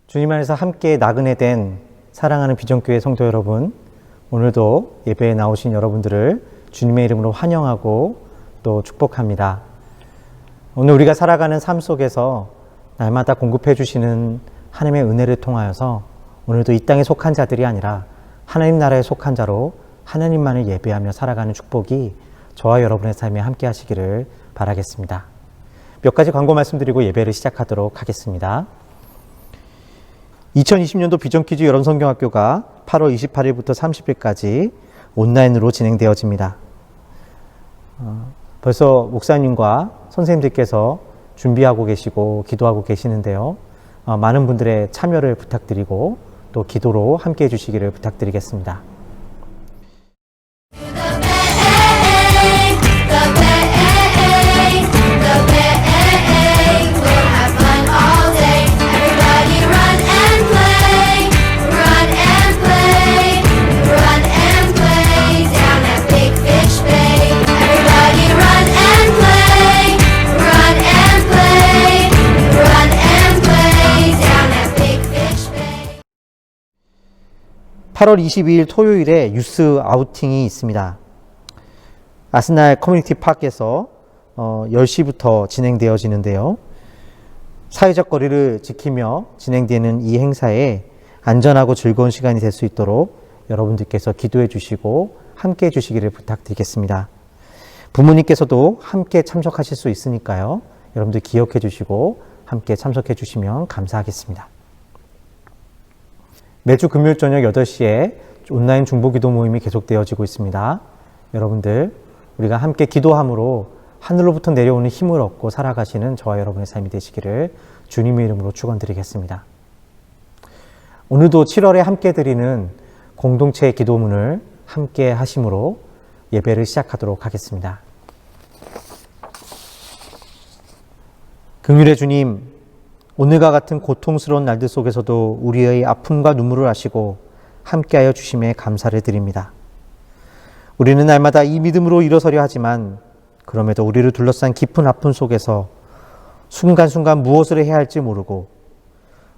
주님 안에서 함께 나그네 된 사랑하는 비전교회 성도 여러분, 오늘도 예배에 나오신 여러분들을 주님의 이름으로 환영하고 또 축복합니다. 오늘 우리가 살아가는 삶 속에서 날마다 공급해 주시는 하나님의 은혜를 통하여서 오늘도 이 땅에 속한 자들이 아니라 하나님 나라에 속한 자로 하나님만을 예배하며 살아가는 축복이 저와 여러분의 삶에 함께 하시기를 바라겠습니다. 몇 가지 광고 말씀드리고 예배를 시작하도록 하겠습니다. 2020년도 비전퀴즈 여론성경학교가 8월 28일부터 30일까지 온라인으로 진행되어집니다. 벌써 목사님과 선생님들께서 준비하고 계시고 기도하고 계시는데요. 많은 분들의 참여를 부탁드리고 또 기도로 함께 해주시기를 부탁드리겠습니다. (8월 22일) 토요일에 유스 아우팅이 있습니다. 아스날 커뮤니티 파크에서 10시부터 진행되어지는데요. 사회적 거리를 지키며 진행되는 이 행사에 안전하고 즐거운 시간이 될 수 있도록 여러분들께서 기도해 주시고 함께 해 주시기를 부탁드리겠습니다. 부모님께서도 함께 참석하실 수 있으니까요. 여러분들 기억해 주시고 함께 참석해 주시면 감사하겠습니다. 매주 금요일 저녁 8시에 온라인 중보기도 모임이 계속되어지고 있습니다. 여러분들 우리가 함께 기도함으로 하늘로부터 내려오는 힘을 얻고 살아가시는 저와 여러분의 삶이 되시기를 주님의 이름으로 축원드리겠습니다. 오늘도 7월에 함께 드리는 공동체 기도문을 함께 하심으로 예배를 시작하도록 하겠습니다. 긍휼의 주님, 오늘과 같은 고통스러운 날들 속에서도 우리의 아픔과 눈물을 아시고 함께하여 주심에 감사를 드립니다. 우리는 날마다 이 믿음으로 일어서려 하지만 그럼에도 우리를 둘러싼 깊은 아픔 속에서 순간순간 무엇을 해야 할지 모르고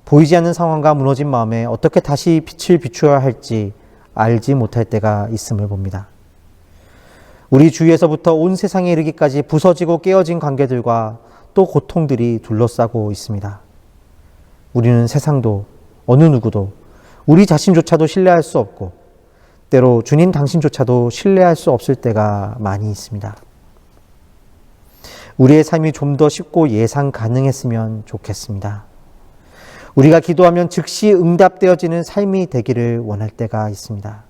보이지 않는 상황과 무너진 마음에 어떻게 다시 빛을 비추어야 할지 알지 못할 때가 있음을 봅니다. 우리 주위에서부터 온 세상에 이르기까지 부서지고 깨어진 관계들과 또 고통들이 둘러싸고 있습니다. 우리는 세상도 어느 누구도 우리 자신조차도 신뢰할 수 없고 때로 주님 당신조차도 신뢰할 수 없을 때가 많이 있습니다. 우리의 삶이 좀 더 쉽고 예상 가능했으면 좋겠습니다. 우리가 기도하면 즉시 응답되어지는 삶이 되기를 원할 때가 있습니다.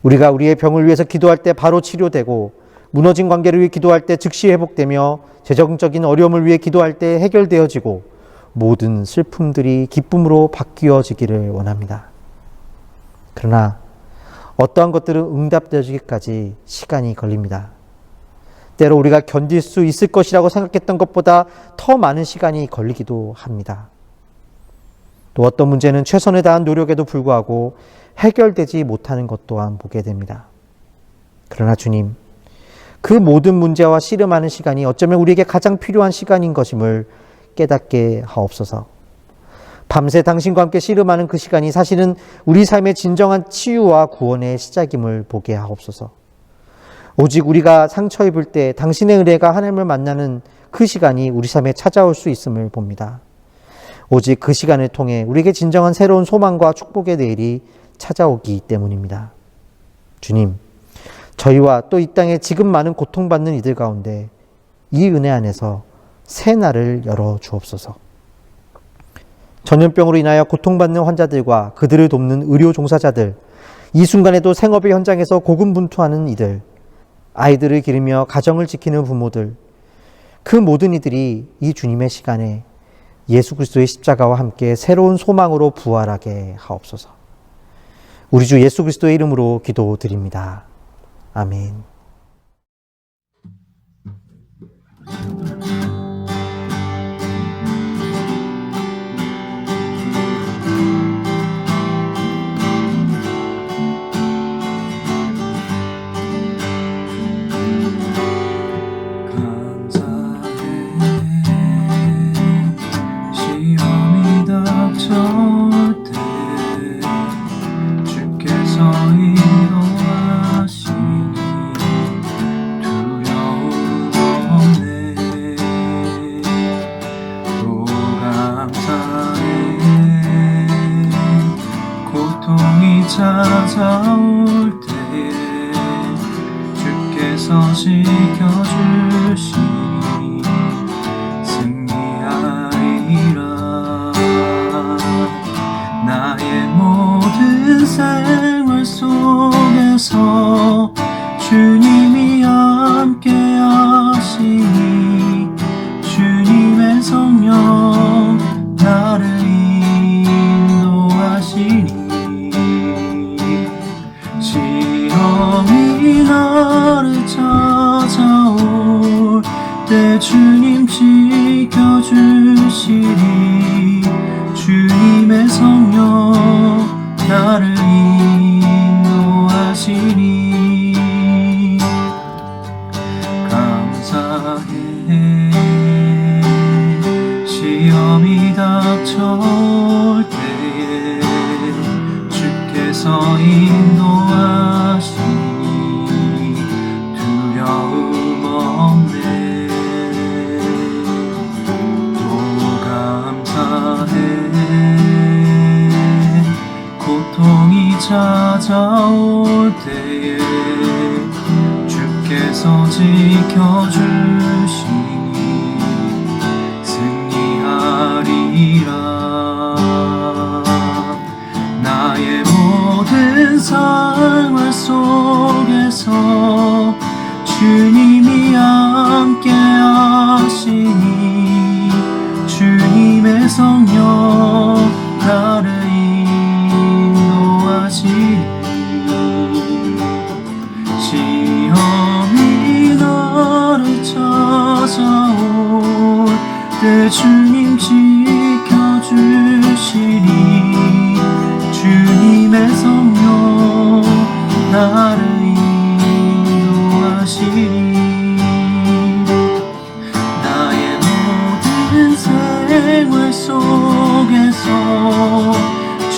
우리가 우리의 병을 위해서 기도할 때 바로 치료되고 무너진 관계를 위해 기도할 때 즉시 회복되며 재정적인 어려움을 위해 기도할 때 해결되어지고 모든 슬픔들이 기쁨으로 바뀌어지기를 원합니다. 그러나 어떠한 것들은 응답되어지기까지 시간이 걸립니다. 때로 우리가 견딜 수 있을 것이라고 생각했던 것보다 더 많은 시간이 걸리기도 합니다. 또 어떤 문제는 최선을 다한 노력에도 불구하고 해결되지 못하는 것 또한 보게 됩니다. 그러나 주님, 그 모든 문제와 씨름하는 시간이 어쩌면 우리에게 가장 필요한 시간인 것임을 깨닫게 하옵소서. 밤새 당신과 함께 씨름하는 그 시간이 사실은 우리 삶의 진정한 치유와 구원의 시작임을 보게 하옵소서. 오직 우리가 상처 입을 때 당신의 은혜가 하나님을 만나는 그 시간이 우리 삶에 찾아올 수 있음을 봅니다. 오직 그 시간을 통해 우리에게 진정한 새로운 소망과 축복의 내일이 찾아오기 때문입니다. 주님, 저희와 또 이 땅에 지금 많은 고통받는 이들 가운데 이 은혜 안에서 새 날을 열어 주옵소서. 전염병으로 인하여 고통받는 환자들과 그들을 돕는 의료 종사자들, 이 순간에도 생업의 현장에서 고군분투하는 이들, 아이들을 기르며 가정을 지키는 부모들, 그 모든 이들이 이 주님의 시간에 예수 그리스도의 십자가와 함께 새로운 소망으로 부활하게 하옵소서. 우리 주 예수 그리스도의 이름으로 기도드립니다. 아멘. 시험이다 찾아올 때에 주께서 지켜주시니 승리하리라. 나의 모든 생활 속에서 주님이 함께 하시니 주님의 성령 나를 인도하시니 시험이 나를 찾아올 때 주님 지켜주시리. 주님의 성령 나를 인도하시니 감사해. 시험이 닥쳐올 때에 주께서 인도하시니 두려움 없네. 또 감사해. 고통이 찾아올 때에 주께서 지켜주시니 승리하리라. 나의 모든 생활 속에서 주님이 함께 하시니 주님의 성령 나를 인도하시니 시험이 나를 찾아올 때 주님 지켜주시니 주님의 성령 나를 인도하시니 나의 모든 생활 속에서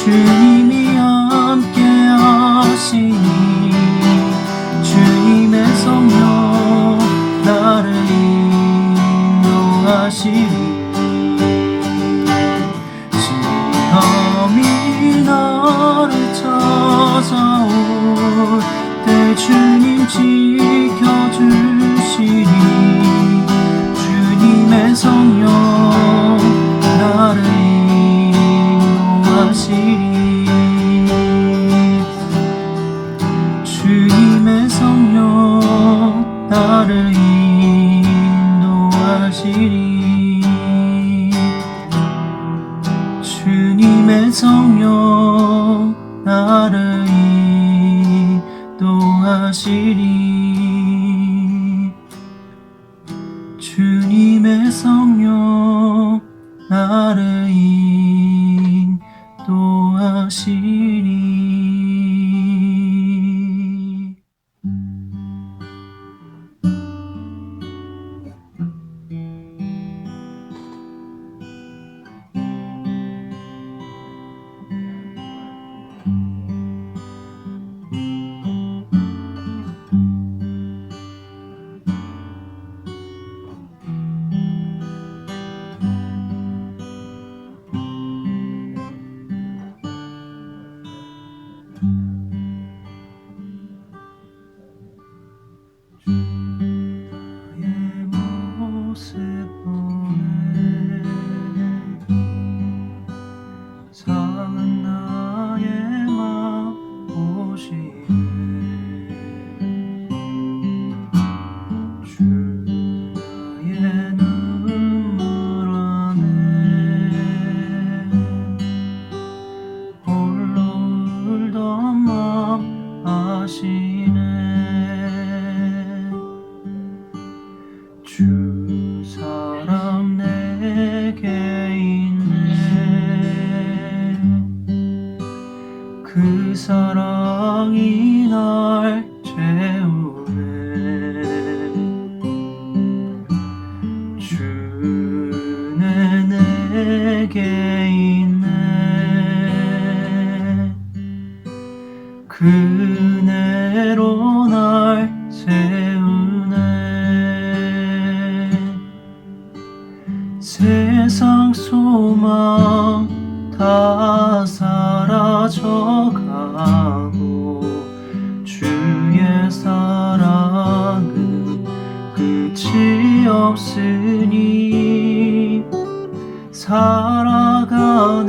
주님이 함께 하시니 주님의 성령 나를 인도하시니 시험이 나를 찾아올 때 주님 지켜주시니 주님의 성령 나를 인도하시니 주님의 성령 나를 인도하시니 주님의 성령 나를 인도하시니 주님의 성령 나를 인도하시니 주 사랑 내게 있네. 그 사랑이 날 채우네. 주는 내게 있네. 그 은혜로 날 세우네. 세상 소망 다 사라져가고 없으니 살아가는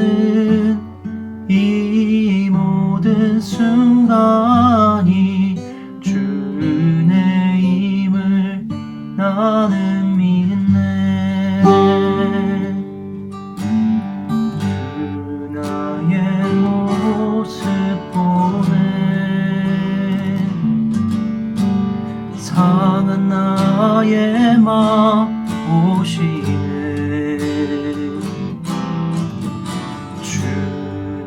이 모든 순간이 주 은혜임을 나는 믿네. 그 나의 모습 보네. 상한 나의 맘 보시네. 주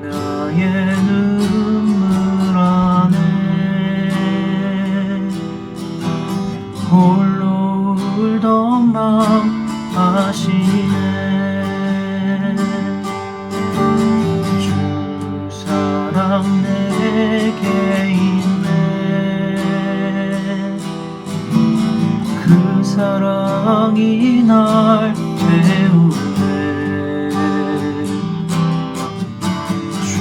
나의 눈물 안에 홀로 울던 맘 아시네. 주 사랑 내게 있네. 그 사랑이 날 채우네. 주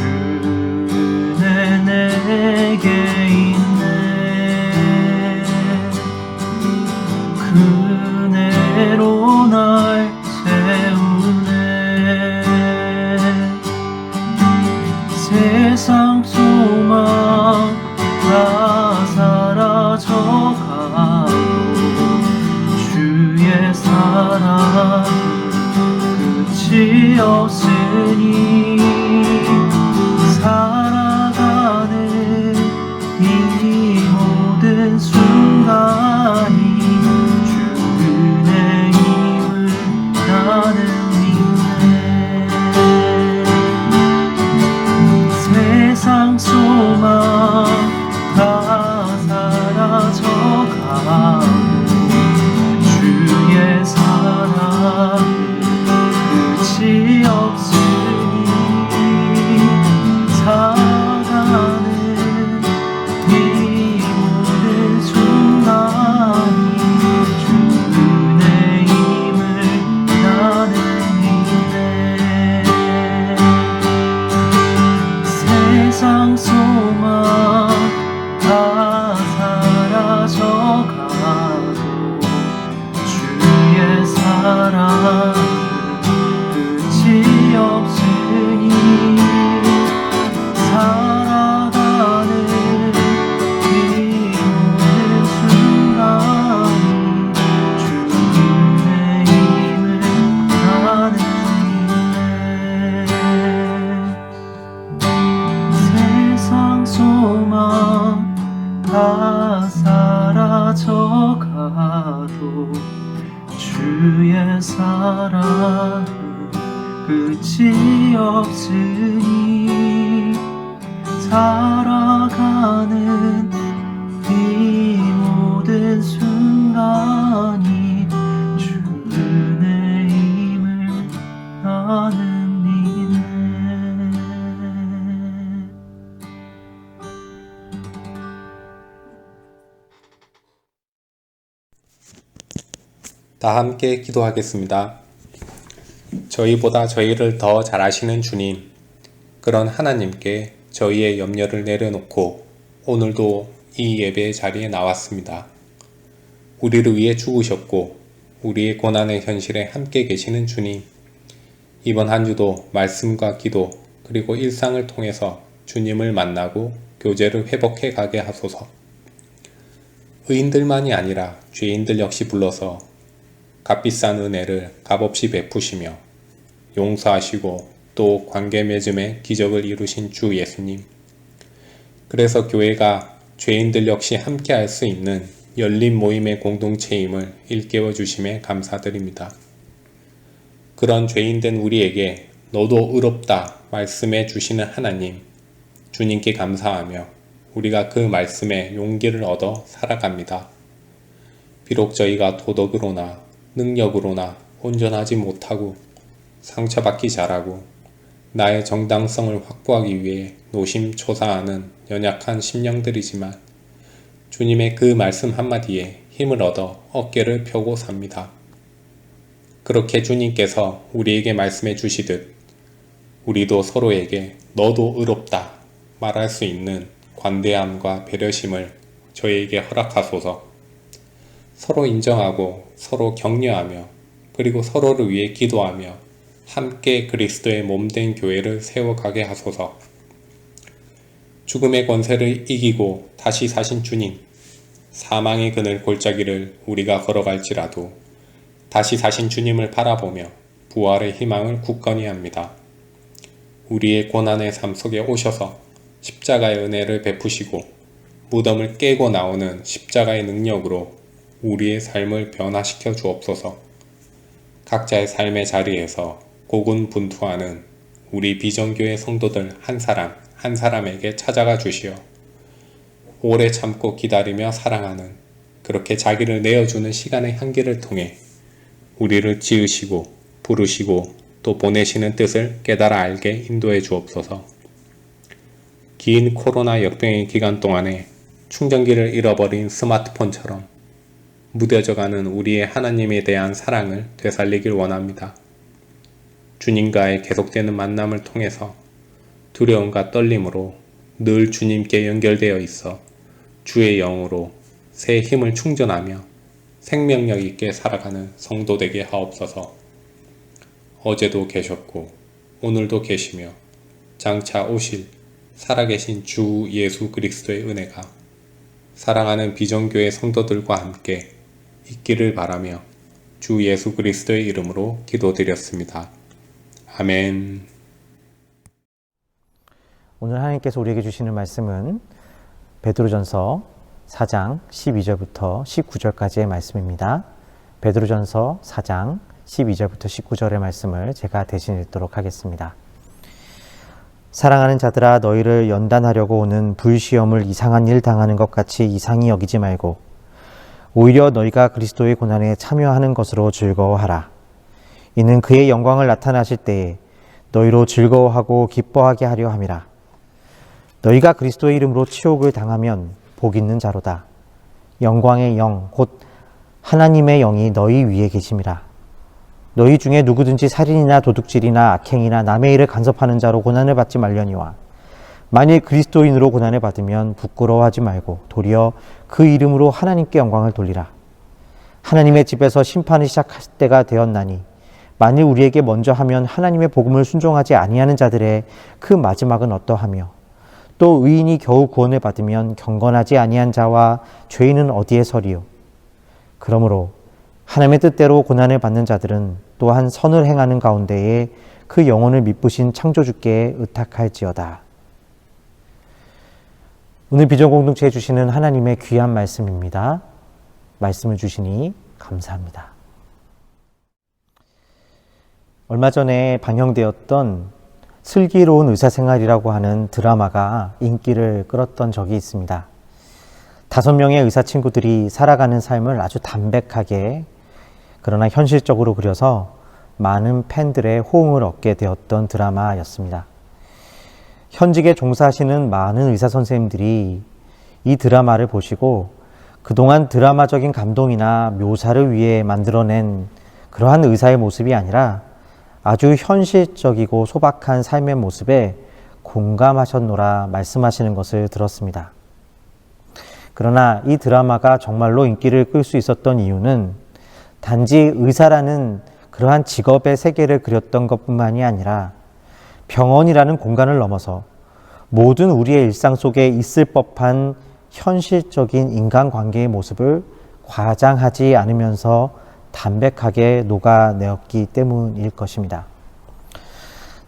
은혜 내게 있네. 그 은혜로 날 채우네. 세상 소망 다 사라져가고 주의 사랑 끝이 없으니 살아가는 이 모든 순간이 주 은혜임을 나는 믿네. 세상 소망 다 사라져가고 주의 사랑 끝이 없으니 살아가는 이 모든 순간이 주 은혜임을 나는 믿네. 세상 소망 다 사라져가고 주의 사랑 끝이 없으니 살아가는 이 모든 순간이 주 은혜임을 나는 믿네. 세상 소망 다 사라져가도 주의 사랑 끝이 없으니 살아가는 이 모든 순간이 주 은혜임을 나는 믿네. 다 함께 기도하겠습니다. 저희보다 저희를 더 잘 아시는 주님, 그런 하나님께 저희의 염려를 내려놓고 오늘도 이 예배 자리에 나왔습니다. 우리를 위해 죽으셨고 우리의 고난의 현실에 함께 계시는 주님, 이번 한 주도 말씀과 기도 그리고 일상을 통해서 주님을 만나고 교제를 회복해 가게 하소서. 의인들만이 아니라 죄인들 역시 불러서 값비싼 은혜를 값없이 베푸시며 용서하시고 또 관계 맺음의 기적을 이루신 주 예수님. 그래서 교회가 죄인들 역시 함께 할 수 있는 열린 모임의 공동체임을 일깨워 주심에 감사드립니다. 그런 죄인된 우리에게 너도 의롭다 말씀해 주시는 하나님, 주님께 감사하며 우리가 그 말씀에 용기를 얻어 살아갑니다. 비록 저희가 도덕으로나 능력으로나 온전하지 못하고 상처받기 잘하고 나의 정당성을 확보하기 위해 노심초사하는 연약한 심령들이지만 주님의 그 말씀 한마디에 힘을 얻어 어깨를 펴고 삽니다. 그렇게 주님께서 우리에게 말씀해 주시듯 우리도 서로에게 너도 의롭다 말할 수 있는 관대함과 배려심을 저희에게 허락하소서. 서로 인정하고 서로 격려하며 그리고 서로를 위해 기도하며 함께 그리스도의 몸된 교회를 세워가게 하소서. 죽음의 권세를 이기고 다시 사신 주님, 사망의 그늘 골짜기를 우리가 걸어갈지라도 다시 사신 주님을 바라보며 부활의 희망을 굳건히 합니다. 우리의 고난의 삶 속에 오셔서 십자가의 은혜를 베푸시고 무덤을 깨고 나오는 십자가의 능력으로 우리의 삶을 변화시켜 주옵소서. 각자의 삶의 자리에서 고군분투하는 우리 비전교회 성도들 한 사람 한 사람에게 찾아가 주시어 오래 참고 기다리며 사랑하는 그렇게 자기를 내어주는 시간의 한계를 통해 우리를 지으시고 부르시고 또 보내시는 뜻을 깨달아 알게 인도해 주옵소서. 긴 코로나 역병의 기간 동안에 충전기를 잃어버린 스마트폰처럼 무뎌져가는 우리의 하나님에 대한 사랑을 되살리길 원합니다. 주님과의 계속되는 만남을 통해서 두려움과 떨림으로 늘 주님께 연결되어 있어 주의 영으로 새 힘을 충전하며 생명력 있게 살아가는 성도 되게 하옵소서. 어제도 계셨고 오늘도 계시며 장차 오실 살아계신 주 예수 그리스도의 은혜가 사랑하는 비전교회 성도들과 함께 있기를 바라며 주 예수 그리스도의 이름으로 기도드렸습니다. 아멘. 오늘 하나님께서 우리에게 주시는 말씀은 베드로전서 4장 12절부터 19절까지의 말씀입니다. 베드로전서 4장 12절부터 19절의 말씀을 제가 대신 읽도록 하겠습니다. 사랑하는 자들아, 너희를 연단하려고 오는 불시험을 이상한 일 당하는 것 같이 이상히 여기지 말고 오히려 너희가 그리스도의 고난에 참여하는 것으로 즐거워하라. 이는 그의 영광을 나타나실 때에 너희로 즐거워하고 기뻐하게 하려 함이라. 너희가 그리스도의 이름으로 치욕을 당하면 복 있는 자로다. 영광의 영 곧 하나님의 영이 너희 위에 계심이라. 너희 중에 누구든지 살인이나 도둑질이나 악행이나 남의 일을 간섭하는 자로 고난을 받지 말려니와 만일 그리스도인으로 고난을 받으면 부끄러워하지 말고 도리어 그 이름으로 하나님께 영광을 돌리라. 하나님의 집에서 심판을 시작할 때가 되었나니 만일 우리에게 먼저 하면 하나님의 복음을 순종하지 아니하는 자들의 그 마지막은 어떠하며 또 의인이 겨우 구원을 받으면 경건하지 아니한 자와 죄인은 어디에 서리요. 그러므로 하나님의 뜻대로 고난을 받는 자들은 또한 선을 행하는 가운데에 그 영혼을 미쁘신 창조주께 의탁할지어다. 오늘 비전공동체에 주시는 하나님의 귀한 말씀입니다. 말씀을 주시니 감사합니다. 얼마 전에 방영되었던 슬기로운 의사생활이라고 하는 드라마가 인기를 끌었던 적이 있습니다. 5명의 의사 친구들이 살아가는 삶을 아주 담백하게 그러나 현실적으로 그려서 많은 팬들의 호응을 얻게 되었던 드라마였습니다. 현직에 종사하시는 많은 의사 선생님들이 이 드라마를 보시고 그동안 드라마적인 감동이나 묘사를 위해 만들어낸 그러한 의사의 모습이 아니라 아주 현실적이고 소박한 삶의 모습에 공감하셨노라 말씀하시는 것을 들었습니다. 그러나 이 드라마가 정말로 인기를 끌 수 있었던 이유는 단지 의사라는 그러한 직업의 세계를 그렸던 것뿐만이 아니라 병원이라는 공간을 넘어서 모든 우리의 일상 속에 있을 법한 현실적인 인간관계의 모습을 과장하지 않으면서 담백하게 녹아내었기 때문일 것입니다.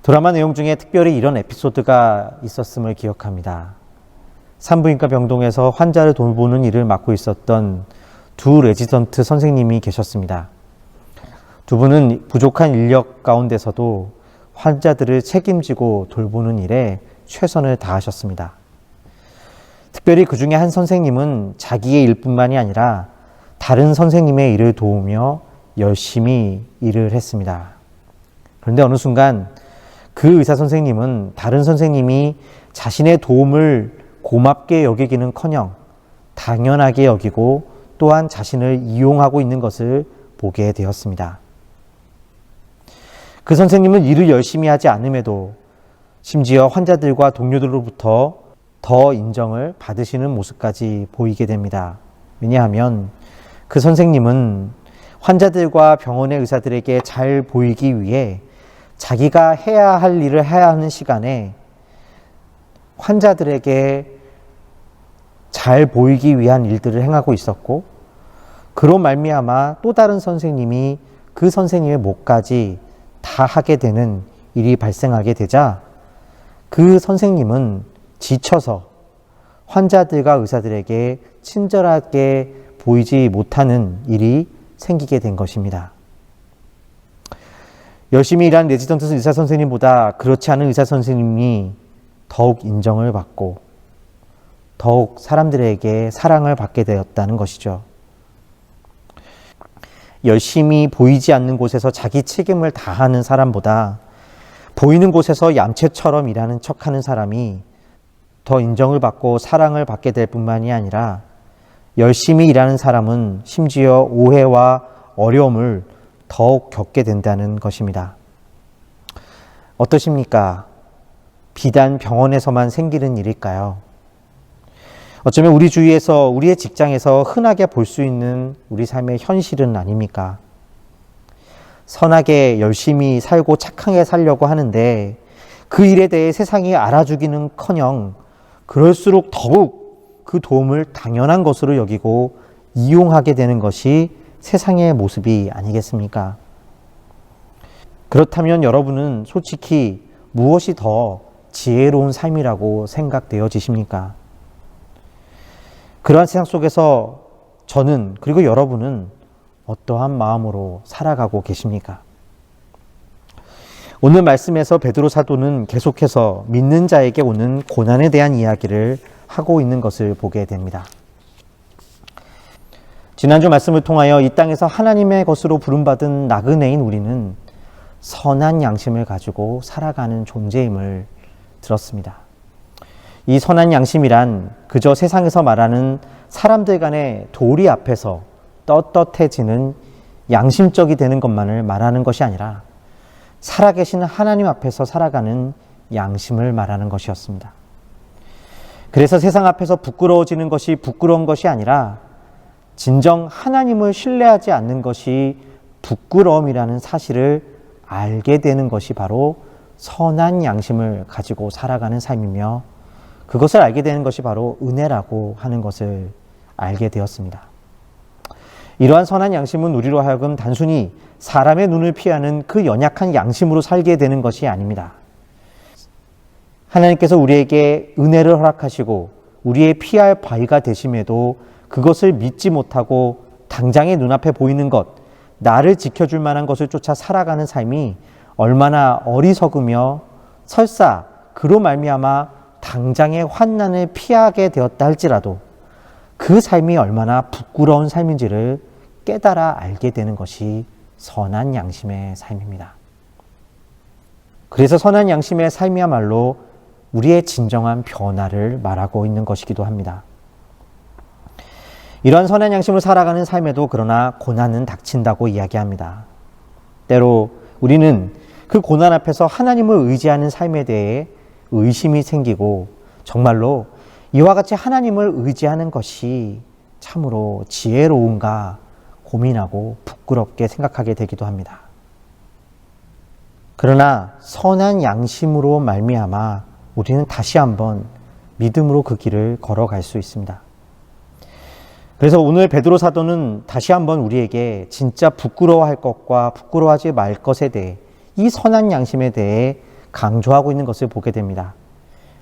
드라마 내용 중에 특별히 이런 에피소드가 있었음을 기억합니다. 산부인과 병동에서 환자를 돌보는 일을 맡고 있었던 두 레지던트 선생님이 계셨습니다. 두 분은 부족한 인력 가운데서도 환자들을 책임지고 돌보는 일에 최선을 다하셨습니다. 특별히 그 중에 한 선생님은 자기의 일뿐만이 아니라 다른 선생님의 일을 도우며 열심히 일을 했습니다. 그런데 어느 순간 그 의사 선생님은 다른 선생님이 자신의 도움을 고맙게 여기기는커녕 당연하게 여기고 또한 자신을 이용하고 있는 것을 보게 되었습니다. 그 선생님은 일을 열심히 하지 않음에도 심지어 환자들과 동료들로부터 더 인정을 받으시는 모습까지 보이게 됩니다. 왜냐하면 그 선생님은 환자들과 병원의 의사들에게 잘 보이기 위해 자기가 해야 할 일을 해야 하는 시간에 환자들에게 잘 보이기 위한 일들을 행하고 있었고, 그로 말미암아 또 다른 선생님이 그 선생님의 몫까지 다 하게 되는 일이 발생하게 되자 그 선생님은 지쳐서 환자들과 의사들에게 친절하게 보이지 못하는 일이 생기게 된 것입니다. 열심히 일하는 레지던트 의사 선생님보다 그렇지 않은 의사 선생님이 더욱 인정을 받고 더욱 사람들에게 사랑을 받게 되었다는 것이죠. 열심히 보이지 않는 곳에서 자기 책임을 다하는 사람보다 보이는 곳에서 얌체처럼 일하는 척하는 사람이 더 인정을 받고 사랑을 받게 될 뿐만이 아니라 열심히 일하는 사람은 심지어 오해와 어려움을 더욱 겪게 된다는 것입니다. 어떠십니까? 비단 병원에서만 생기는 일일까요? 어쩌면 우리 주위에서, 우리의 직장에서 흔하게 볼 수 있는 우리 삶의 현실은 아닙니까? 선하게 열심히 살고 착하게 살려고 하는데 그 일에 대해 세상이 알아주기는커녕 그럴수록 더욱 그 도움을 당연한 것으로 여기고 이용하게 되는 것이 세상의 모습이 아니겠습니까? 그렇다면 여러분은 솔직히 무엇이 더 지혜로운 삶이라고 생각되어지십니까? 그러한 세상 속에서 저는, 그리고 여러분은 어떠한 마음으로 살아가고 계십니까? 오늘 말씀에서 베드로 사도는 계속해서 믿는 자에게 오는 고난에 대한 이야기를 하고 있는 것을 보게 됩니다. 지난주 말씀을 통하여 이 땅에서 하나님의 것으로 부름받은 나그네인 우리는 선한 양심을 가지고 살아가는 존재임을 들었습니다. 이 선한 양심이란 그저 세상에서 말하는 사람들 간의 도리 앞에서 떳떳해지는 양심적이 되는 것만을 말하는 것이 아니라 살아계신 하나님 앞에서 살아가는 양심을 말하는 것이었습니다. 그래서 세상 앞에서 부끄러워지는 것이 부끄러운 것이 아니라 진정 하나님을 신뢰하지 않는 것이 부끄러움이라는 사실을 알게 되는 것이 바로 선한 양심을 가지고 살아가는 삶이며, 그것을 알게 되는 것이 바로 은혜라고 하는 것을 알게 되었습니다. 이러한 선한 양심은 우리로 하여금 단순히 사람의 눈을 피하는 그 연약한 양심으로 살게 되는 것이 아닙니다. 하나님께서 우리에게 은혜를 허락하시고 우리의 피할 바위가 되심에도 그것을 믿지 못하고 당장의 눈앞에 보이는 것, 나를 지켜줄 만한 것을 쫓아 살아가는 삶이 얼마나 어리석으며 설사 그로 말미암아 당장의 환난을 피하게 되었다 할지라도 그 삶이 얼마나 부끄러운 삶인지를 깨달아 알게 되는 것이 선한 양심의 삶입니다. 그래서 선한 양심의 삶이야말로 우리의 진정한 변화를 말하고 있는 것이기도 합니다. 이러한 선한 양심을 살아가는 삶에도 그러나 고난은 닥친다고 이야기합니다. 때로 우리는 그 고난 앞에서 하나님을 의지하는 삶에 대해 의심이 생기고 정말로 이와 같이 하나님을 의지하는 것이 참으로 지혜로운가 고민하고 부끄럽게 생각하게 되기도 합니다. 그러나 선한 양심으로 말미암아 우리는 다시 한번 믿음으로 그 길을 걸어갈 수 있습니다. 그래서 오늘 베드로 사도는 다시 한번 우리에게 진짜 부끄러워할 것과 부끄러워하지 말 것에 대해, 이 선한 양심에 대해 강조하고 있는 것을 보게 됩니다.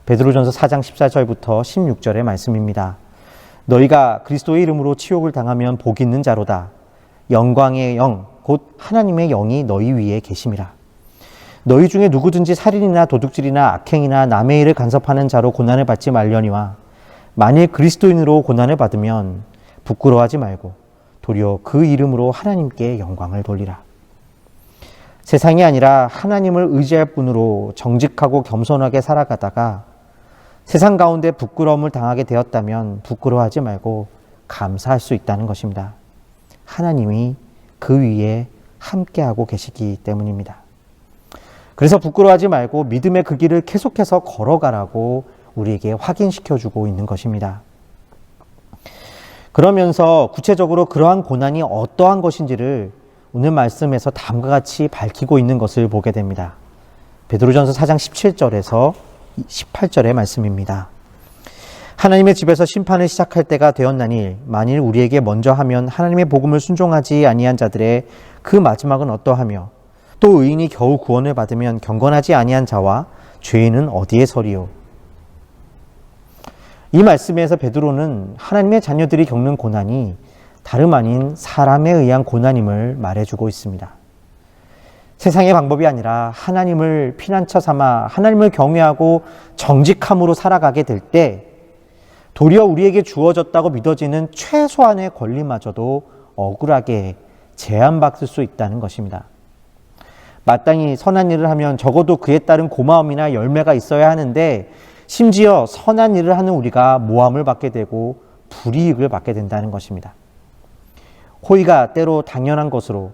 베드로전서 4장 14절부터 16절의 말씀입니다. 너희가 그리스도의 이름으로 치욕을 당하면 복 있는 자로다. 영광의 영, 곧 하나님의 영이 너희 위에 계심이라. 너희 중에 누구든지 살인이나 도둑질이나 악행이나 남의 일을 간섭하는 자로 고난을 받지 말려니와 만일 그리스도인으로 고난을 받으면 부끄러워하지 말고 도리어 그 이름으로 하나님께 영광을 돌리라. 세상이 아니라 하나님을 의지할 뿐으로 정직하고 겸손하게 살아가다가 세상 가운데 부끄러움을 당하게 되었다면 부끄러워하지 말고 감사할 수 있다는 것입니다. 하나님이 그 위에 함께하고 계시기 때문입니다. 그래서 부끄러워하지 말고 믿음의 그 길을 계속해서 걸어가라고 우리에게 확인시켜주고 있는 것입니다. 그러면서 구체적으로 그러한 고난이 어떠한 것인지를 오늘 말씀에서 다음과 같이 밝히고 있는 것을 보게 됩니다. 베드로전서 4장 17절에서 18절의 말씀입니다. 하나님의 집에서 심판을 시작할 때가 되었나니 만일 우리에게 먼저 하면 하나님의 복음을 순종하지 아니한 자들의 그 마지막은 어떠하며 또 의인이 겨우 구원을 받으면 경건하지 아니한 자와 죄인은 어디에 서리요. 이 말씀에서 베드로는 하나님의 자녀들이 겪는 고난이 다름 아닌 사람에 의한 고난임을 말해주고 있습니다. 세상의 방법이 아니라 하나님을 피난처 삼아 하나님을 경외하고 정직함으로 살아가게 될 때 도리어 우리에게 주어졌다고 믿어지는 최소한의 권리마저도 억울하게 제한받을 수 있다는 것입니다. 마땅히 선한 일을 하면 적어도 그에 따른 고마움이나 열매가 있어야 하는데 심지어 선한 일을 하는 우리가 모함을 받게 되고 불이익을 받게 된다는 것입니다. 호의가 때로 당연한 것으로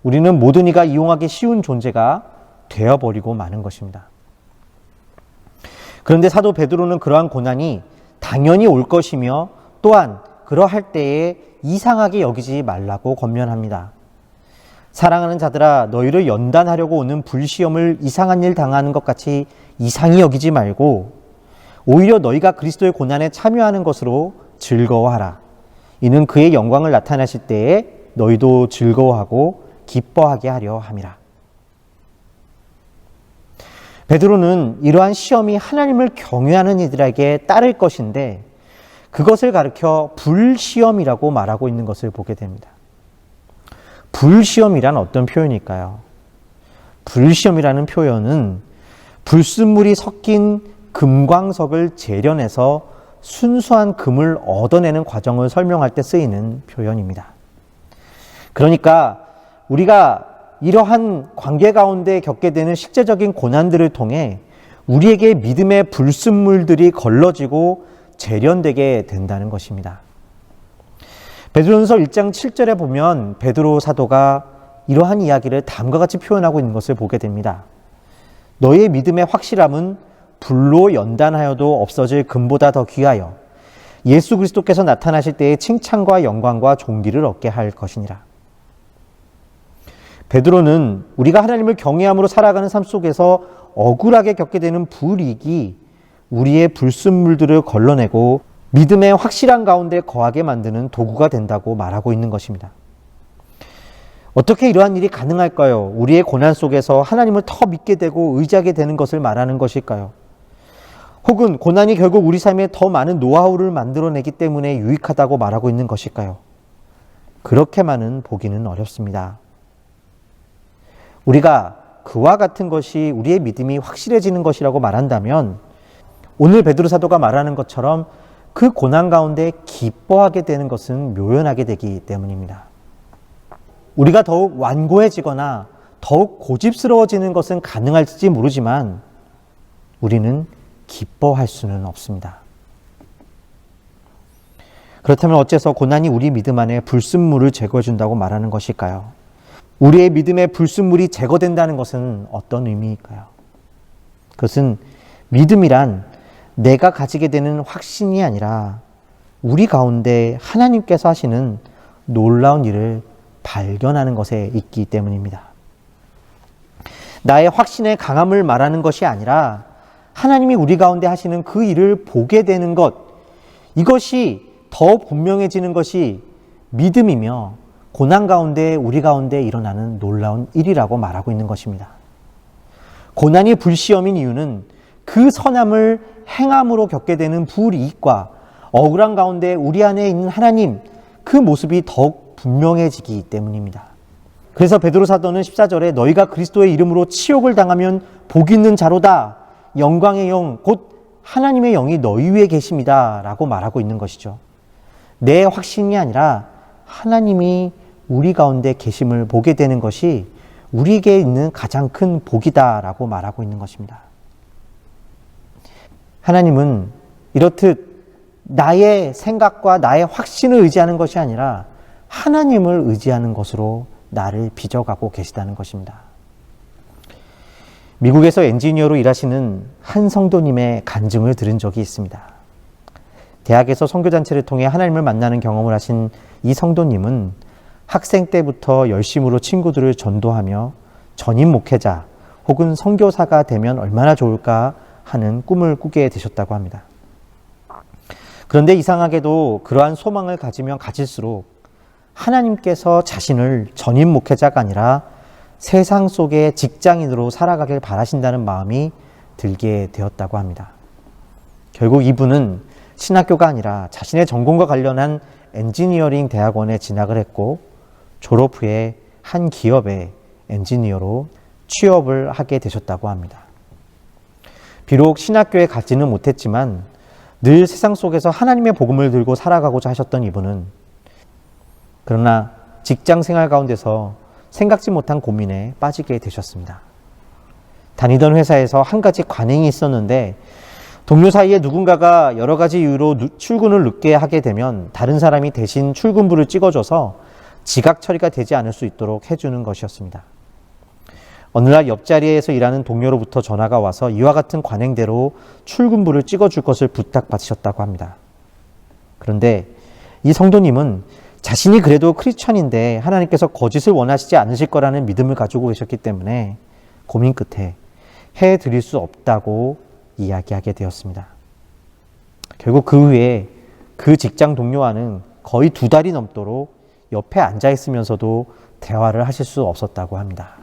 우리는 모든 이가 이용하기 쉬운 존재가 되어버리고 마는 것입니다. 그런데 사도 베드로는 그러한 고난이 당연히 올 것이며 또한 그러할 때에 이상하게 여기지 말라고 권면합니다. 사랑하는 자들아, 너희를 연단하려고 오는 불시험을 이상한 일 당하는 것 같이 이상히 여기지 말고 오히려 너희가 그리스도의 고난에 참여하는 것으로 즐거워하라. 이는 그의 영광을 나타내실 때에 너희도 즐거워하고 기뻐하게 하려 함이라. 베드로는 이러한 시험이 하나님을 경외하는 이들에게 따를 것인데 그것을 가리켜 불시험이라고 말하고 있는 것을 보게 됩니다. 불시험이란 어떤 표현일까요? 불시험이라는 표현은 불순물이 섞인 금광석을 재련해서 순수한 금을 얻어내는 과정을 설명할 때 쓰이는 표현입니다. 그러니까 우리가 이러한 관계 가운데 겪게 되는 실제적인 고난들을 통해 우리에게 믿음의 불순물들이 걸러지고 재련되게 된다는 것입니다. 베드로전서 1장 7절에 보면 베드로 사도가 이러한 이야기를 다음과 같이 표현하고 있는 것을 보게 됩니다. 너희의 믿음의 확실함은 불로 연단하여도 없어질 금보다 더 귀하여 예수 그리스도께서 나타나실 때의 칭찬과 영광과 존귀를 얻게 할 것이니라. 베드로는 우리가 하나님을 경외함으로 살아가는 삶 속에서 억울하게 겪게 되는 불이익이 우리의 불순물들을 걸러내고 믿음의 확실한 가운데 거하게 만드는 도구가 된다고 말하고 있는 것입니다. 어떻게 이러한 일이 가능할까요? 우리의 고난 속에서 하나님을 더 믿게 되고 의지하게 되는 것을 말하는 것일까요? 혹은 고난이 결국 우리 삶에 더 많은 노하우를 만들어내기 때문에 유익하다고 말하고 있는 것일까요? 그렇게만은 보기는 어렵습니다. 우리가 그와 같은 것이 우리의 믿음이 확실해지는 것이라고 말한다면 오늘 베드로 사도가 말하는 것처럼 그 고난 가운데 기뻐하게 되는 것은 묘연하게 되기 때문입니다. 우리가 더욱 완고해지거나 더욱 고집스러워지는 것은 가능할지 모르지만 우리는 기뻐할 수는 없습니다. 그렇다면 어째서 고난이 우리 믿음 안에 불순물을 제거해 준다고 말하는 것일까요? 우리의 믿음의 불순물이 제거된다는 것은 어떤 의미일까요? 그것은 믿음이란 내가 가지게 되는 확신이 아니라 우리 가운데 하나님께서 하시는 놀라운 일을 발견하는 것에 있기 때문입니다. 나의 확신의 강함을 말하는 것이 아니라 하나님이 우리 가운데 하시는 그 일을 보게 되는 것, 이것이 더 분명해지는 것이 믿음이며 고난 가운데 우리 가운데 일어나는 놀라운 일이라고 말하고 있는 것입니다. 고난이 불시험인 이유는 그 선함을 행함으로 겪게 되는 불이익과 억울한 가운데 우리 안에 있는 하나님, 그 모습이 더욱 분명해지기 때문입니다. 그래서 베드로 사도는 14절에 너희가 그리스도의 이름으로 치욕을 당하면 복 있는 자로다. 영광의 영, 곧 하나님의 영이 너희 위에 계십니다. 라고 말하고 있는 것이죠. 내 확신이 아니라 하나님이 우리 가운데 계심을 보게 되는 것이 우리에게 있는 가장 큰 복이다라고 말하고 있는 것입니다. 하나님은 이렇듯 나의 생각과 나의 확신을 의지하는 것이 아니라 하나님을 의지하는 것으로 나를 빚어가고 계시다는 것입니다. 미국에서 엔지니어로 일하시는 한 성도님의 간증을 들은 적이 있습니다. 대학에서 선교단체를 통해 하나님을 만나는 경험을 하신 이 성도님은 학생 때부터 열심으로 친구들을 전도하며 전임 목회자 혹은 선교사가 되면 얼마나 좋을까 하는 꿈을 꾸게 되셨다고 합니다. 그런데 이상하게도 그러한 소망을 가지면 가질수록 하나님께서 자신을 전임 목회자가 아니라 세상 속의 직장인으로 살아가길 바라신다는 마음이 들게 되었다고 합니다. 결국 이분은 신학교가 아니라 자신의 전공과 관련한 엔지니어링 대학원에 진학을 했고 졸업 후에 한 기업의 엔지니어로 취업을 하게 되셨다고 합니다. 비록 신학교에 가지는 못했지만 늘 세상 속에서 하나님의 복음을 들고 살아가고자 하셨던 이분은 그러나 직장 생활 가운데서 생각지 못한 고민에 빠지게 되셨습니다. 다니던 회사에서 한 가지 관행이 있었는데 동료 사이에 누군가가 여러 가지 이유로 출근을 늦게 하게 되면 다른 사람이 대신 출근부를 찍어줘서 지각 처리가 되지 않을 수 있도록 해주는 것이었습니다. 어느 날 옆자리에서 일하는 동료로부터 전화가 와서 이와 같은 관행대로 출근부를 찍어줄 것을 부탁받으셨다고 합니다. 그런데 이 성도님은 자신이 그래도 크리스천인데 하나님께서 거짓을 원하시지 않으실 거라는 믿음을 가지고 계셨기 때문에 고민 끝에 해드릴 수 없다고 이야기하게 되었습니다. 결국 그 후에 그 직장 동료와는 거의 2달이 넘도록 옆에 앉아 있으면서도 대화를 하실 수 없었다고 합니다.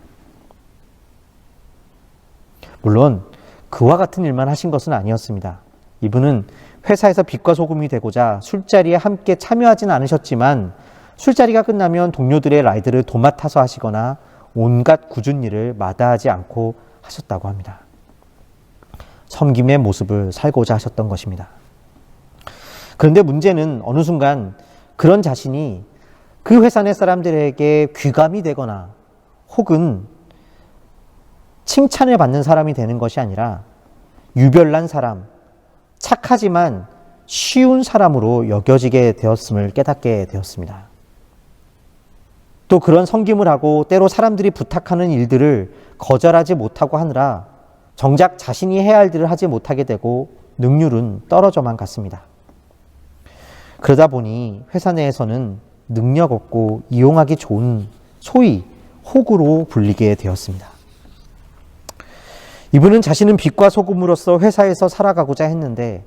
물론 그와 같은 일만 하신 것은 아니었습니다. 이분은 회사에서 빛과 소금이 되고자 술자리에 함께 참여하진 않으셨지만 술자리가 끝나면 동료들의 라이드를 도맡아서 하시거나 온갖 굳은 일을 마다하지 않고 하셨다고 합니다. 섬김의 모습을 살고자 하셨던 것입니다. 그런데 문제는 어느 순간 그런 자신이 그 회사 내 사람들에게 귀감이 되거나 혹은 칭찬을 받는 사람이 되는 것이 아니라 유별난 사람, 착하지만 쉬운 사람으로 여겨지게 되었음을 깨닫게 되었습니다. 또 그런 섬김을 하고 때로 사람들이 부탁하는 일들을 거절하지 못하고 하느라 정작 자신이 해야 할 일을 하지 못하게 되고 능률은 떨어져만 갔습니다. 그러다 보니 회사 내에서는 능력 없고 이용하기 좋은 소위 호구로 불리게 되었습니다. 이분은 자신은 빛과 소금으로서 회사에서 살아가고자 했는데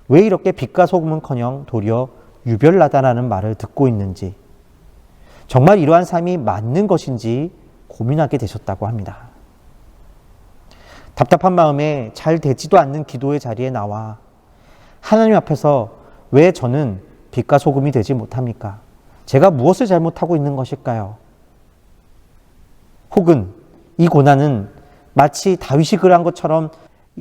왜 이렇게 빛과 소금은커녕 도리어 유별나다라는 말을 듣고 있는지, 정말 이러한 삶이 맞는 것인지 고민하게 되셨다고 합니다. 답답한 마음에 잘 되지도 않는 기도의 자리에 나와 하나님 앞에서 왜 저는 빛과 소금이 되지 못합니까? 제가 무엇을 잘못하고 있는 것일까요? 혹은 이 고난은 마치 다윗이 그러한 것처럼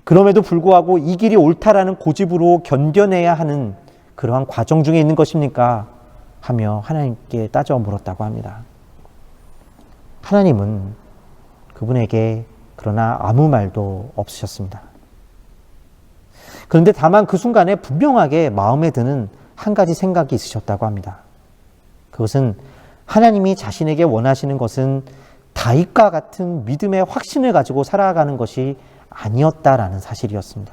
그럼에도 불구하고 이 길이 옳다라는 고집으로 견뎌내야 하는 그러한 과정 중에 있는 것입니까? 하며 하나님께 따져 물었다고 합니다. 하나님은 그분에게 그러나 아무 말도 없으셨습니다. 그런데 다만 그 순간에 분명하게 마음에 드는 한 가지 생각이 있으셨다고 합니다. 그것은 하나님이 자신에게 원하시는 것은 다윗과 같은 믿음의 확신을 가지고 살아가는 것이 아니었다라는 사실이었습니다.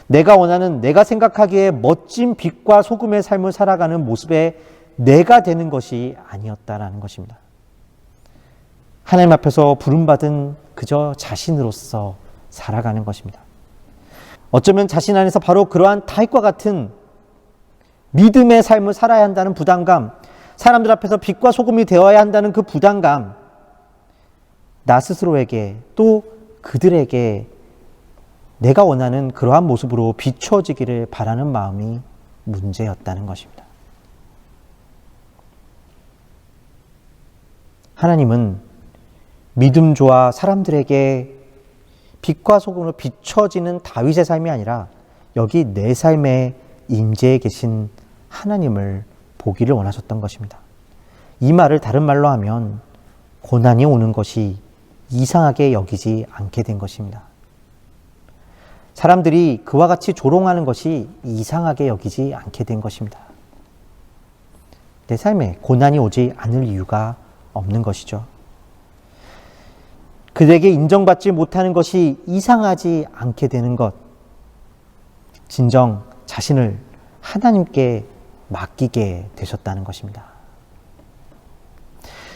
내가 원하는, 내가 생각하기에 멋진 빛과 소금의 삶을 살아가는 모습에 내가 되는 것이 아니었다라는 것입니다. 하나님 앞에서 부름받은 그저 자신으로서 살아가는 것입니다. 어쩌면 자신 안에서 바로 그러한 다윗과 같은 믿음의 삶을 살아야 한다는 부담감, 사람들 앞에서 빛과 소금이 되어야 한다는 그 부담감, 나 스스로에게 또 그들에게 내가 원하는 그러한 모습으로 비춰지기를 바라는 마음이 문제였다는 것입니다. 하나님은 믿음조와 사람들에게 빛과 소금으로 비춰지는 다윗의 삶이 아니라 여기 내 삶에 임재해 계신 하나님을 보기를 원하셨던 것입니다. 이 말을 다른 말로 하면 고난이 오는 것이 이상하게 여기지 않게 된 것입니다. 사람들이 그와 같이 조롱하는 것이 이상하게 여기지 않게 된 것입니다. 내 삶에 고난이 오지 않을 이유가 없는 것이죠. 그들에게 인정받지 못하는 것이 이상하지 않게 되는 것, 진정 자신을 하나님께 맡기게 되셨다는 것입니다.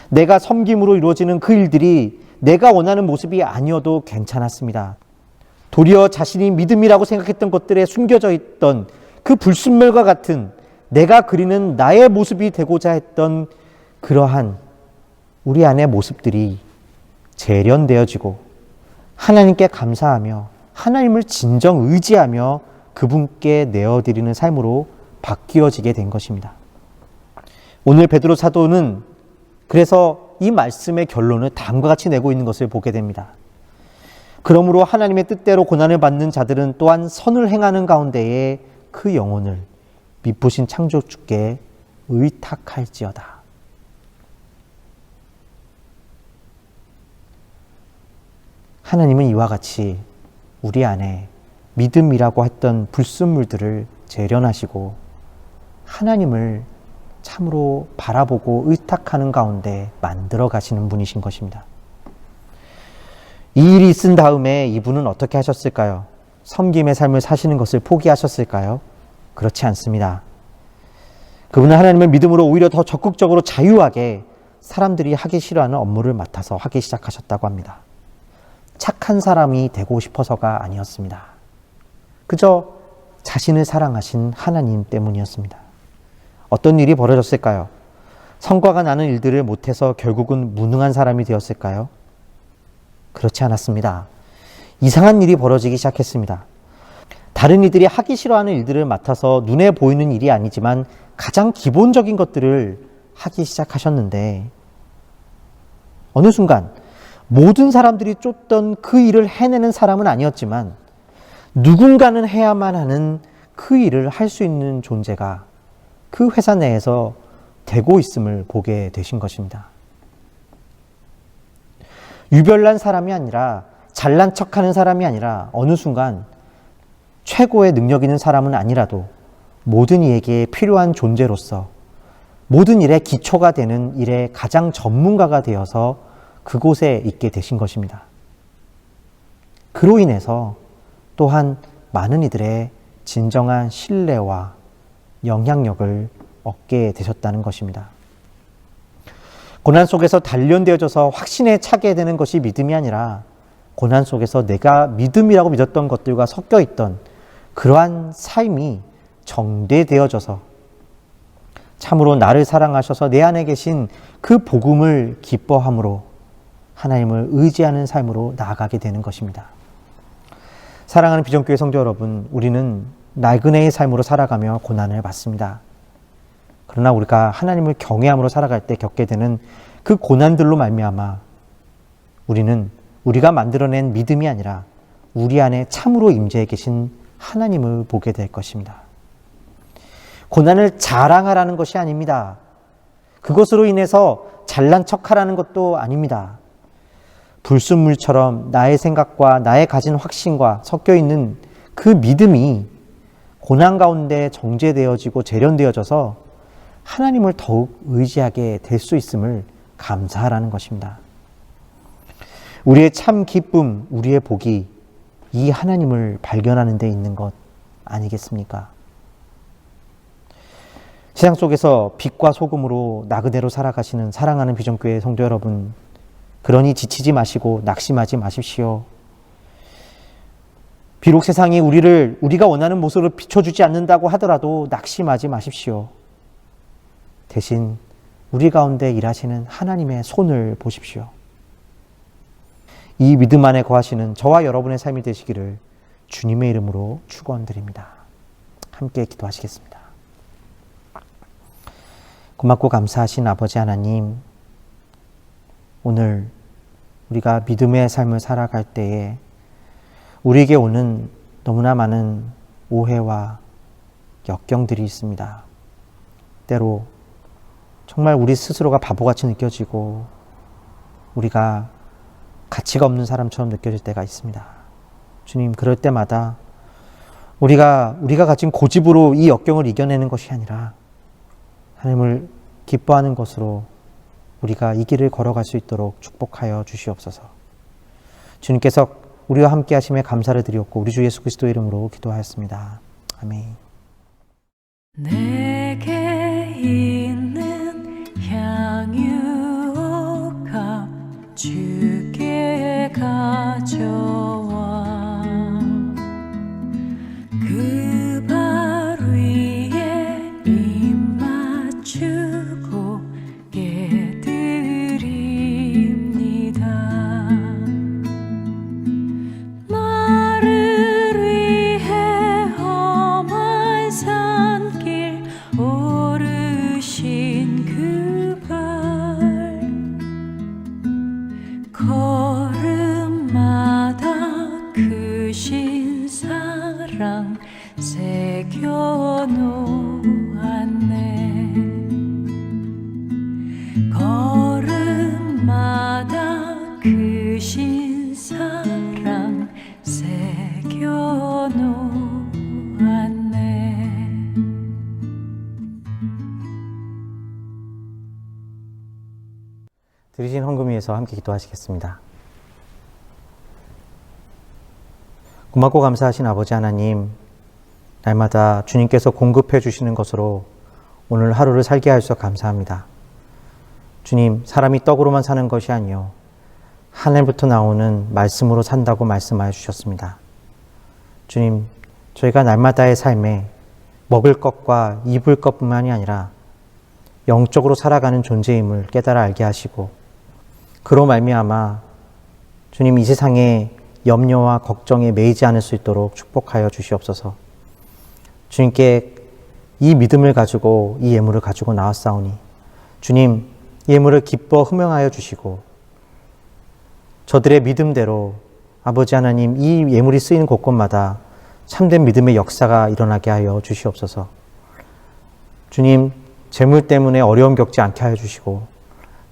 내가 섬김으로 이루어지는 그 일들이 내가 원하는 모습이 아니어도 괜찮았습니다. 도리어 자신이 믿음이라고 생각했던 것들에 숨겨져 있던 그 불순물과 같은 내가 그리는 나의 모습이 되고자 했던 그러한 우리 안의 모습들이 재련되어지고 하나님께 감사하며 하나님을 진정 의지하며 그분께 내어드리는 삶으로 바뀌어지게 된 것입니다. 오늘 베드로 사도는 그래서 이 말씀의 결론을 다음과 같이 내고 있는 것을 보게 됩니다. 그러므로 하나님의 뜻대로 고난을 받는 자들은 또한 선을 행하는 가운데에 그 영혼을 미쁘신 창조주께 의탁할지어다. 하나님은 이와 같이 우리 안에 믿음이라고 했던 불순물들을 재련하시고 하나님을 참으로 바라보고 의탁하는 가운데 만들어 가시는 분이신 것입니다. 이 일이 있은 다음에 이분은 어떻게 하셨을까요? 섬김의 삶을 사시는 것을 포기하셨을까요? 그렇지 않습니다. 그분은 하나님을 믿음으로 오히려 더 적극적으로 자유하게 사람들이 하기 싫어하는 업무를 맡아서 하기 시작하셨다고 합니다. 착한 사람이 되고 싶어서가 아니었습니다. 그저 자신을 사랑하신 하나님 때문이었습니다. 어떤 일이 벌어졌을까요? 성과가 나는 일들을 못해서 결국은 무능한 사람이 되었을까요? 그렇지 않았습니다. 이상한 일이 벌어지기 시작했습니다. 다른 이들이 하기 싫어하는 일들을 맡아서 눈에 보이는 일이 아니지만 가장 기본적인 것들을 하기 시작하셨는데 어느 순간 모든 사람들이 쫓던 그 일을 해내는 사람은 아니었지만 누군가는 해야만 하는 그 일을 할 수 있는 존재가 그 회사 내에서 되고 있음을 보게 되신 것입니다. 유별난 사람이 아니라 잘난 척하는 사람이 아니라 어느 순간 최고의 능력 있는 사람은 아니라도 모든 이에게 필요한 존재로서 모든 일의 기초가 되는 일의 가장 전문가가 되어서 그곳에 있게 되신 것입니다. 그로 인해서 또한 많은 이들의 진정한 신뢰와 영향력을 얻게 되셨다는 것입니다. 고난 속에서 단련되어져서 확신에 차게 되는 것이 믿음이 아니라 고난 속에서 내가 믿음이라고 믿었던 것들과 섞여 있던 그러한 삶이 정대되어져서 참으로 나를 사랑하셔서 내 안에 계신 그 복음을 기뻐함으로 하나님을 의지하는 삶으로 나아가게 되는 것입니다. 사랑하는 비전교회 성도 여러분, 우리는 나그네의 삶으로 살아가며 고난을 받습니다. 그러나 우리가 하나님을 경외함으로 살아갈 때 겪게 되는 그 고난들로 말미암아 우리는 우리가 만들어낸 믿음이 아니라 우리 안에 참으로 임재해 계신 하나님을 보게 될 것입니다. 고난을 자랑하라는 것이 아닙니다. 그것으로 인해서 잘난 척하라는 것도 아닙니다. 불순물처럼 나의 생각과 나의 가진 확신과 섞여 있는 그 믿음이 고난 가운데 정제되어지고 재련되어져서 하나님을 더욱 의지하게 될 수 있음을 감사하라는 것입니다. 우리의 참 기쁨, 우리의 복이 이 하나님을 발견하는 데 있는 것 아니겠습니까? 세상 속에서 빛과 소금으로 나그네로 살아가시는 사랑하는 비전교회 성도 여러분, 그러니 지치지 마시고 낙심하지 마십시오. 비록 세상이 우리가 원하는 모습으로 비춰주지 않는다고 하더라도 낙심하지 마십시오. 대신 우리 가운데 일하시는 하나님의 손을 보십시오. 이 믿음 안에 거하시는 저와 여러분의 삶이 되시기를 주님의 이름으로 축원드립니다. 함께 기도하시겠습니다. 고맙고 감사하신 아버지 하나님, 오늘 우리가 믿음의 삶을 살아갈 때에 우리에게 오는 너무나 많은 오해와 역경들이 있습니다. 때로 정말 우리 스스로가 바보같이 느껴지고 우리가 가치가 없는 사람처럼 느껴질 때가 있습니다. 주님, 그럴 때마다 우리가 가진 고집으로 이 역경을 이겨내는 것이 아니라 하나님을 기뻐하는 것으로 우리가 이 길을 걸어갈 수 있도록 축복하여 주시옵소서. 주님께서 우리와 함께 하심에 감사를 드리옵고 우리 주 예수 그리스도의 이름으로 기도하였습니다. 아멘. 내게 있는 향유가 주께 가져와 그 발 위에 입 맞추고 깨드립니다. 나를 위해 험한 산길 오르신 그 발 걸음마다 크신 사랑 새겨놓았네. 걸음마다 크신 사랑 새겨놓았네. 들으신 헌금위에서 함께 기도하시겠습니다. 고맙고 감사하신 아버지 하나님, 날마다 주님께서 공급해 주시는 것으로 오늘 하루를 살게 하셔서 감사합니다. 주님, 사람이 떡으로만 사는 것이 아니요 하늘부터 나오는 말씀으로 산다고 말씀하여 주셨습니다. 주님, 저희가 날마다의 삶에 먹을 것과 입을 것뿐만이 아니라 영적으로 살아가는 존재임을 깨달아 알게 하시고, 그로 말미암아 주님 이 세상에 염려와 걱정에 매이지 않을 수 있도록 축복하여 주시옵소서. 주님께 이 믿음을 가지고 이 예물을 가지고 나왔사오니 주님 예물을 기뻐 흠명하여 주시고, 저들의 믿음대로 아버지 하나님 이 예물이 쓰이는 곳곳마다 참된 믿음의 역사가 일어나게 하여 주시옵소서. 주님, 재물 때문에 어려움 겪지 않게 하여 주시고,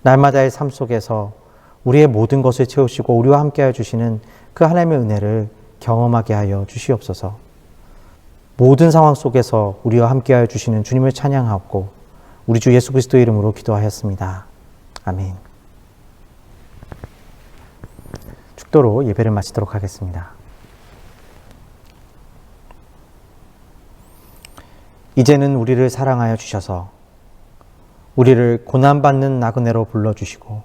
날마다의 삶 속에서 우리의 모든 것을 채우시고 우리와 함께 하여 주시는 그 하나님의 은혜를 경험하게 하여 주시옵소서. 모든 상황 속에서 우리와 함께 하여 주시는 주님을 찬양하고 우리 주 예수 그리스도의 이름으로 기도하였습니다. 아멘. 축도로 예배를 마치도록 하겠습니다. 이제는 우리를 사랑하여 주셔서 우리를 고난받는 나그네로 불러주시고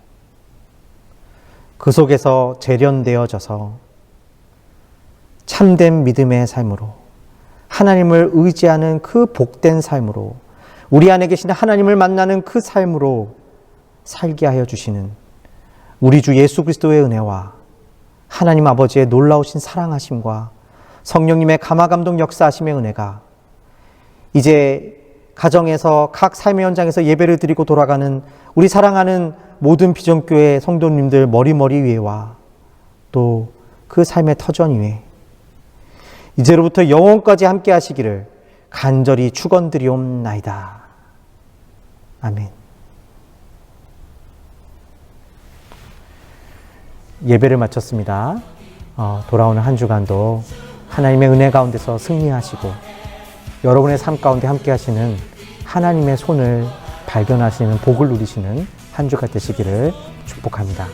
그 속에서 재련되어져서 참된 믿음의 삶으로, 하나님을 의지하는 그 복된 삶으로, 우리 안에 계신 하나님을 만나는 그 삶으로 살게 하여 주시는 우리 주 예수 그리스도의 은혜와 하나님 아버지의 놀라우신 사랑하심과 성령님의 감화감동 역사하심의 은혜가 이제 가정에서 각 삶의 현장에서 예배를 드리고 돌아가는 우리 사랑하는 모든 비전교회 성도님들 머리머리 위에와 또 그 삶의 터전 위에 이제로부터 영원까지 함께 하시기를 간절히 축원드리옵나이다. 아멘. 예배를 마쳤습니다. 돌아오는 한 주간도 하나님의 은혜 가운데서 승리하시고 여러분의 삶 가운데 함께 하시는 하나님의 손을 발견하시는 복을 누리시는 한 주가 되시기를 축복합니다.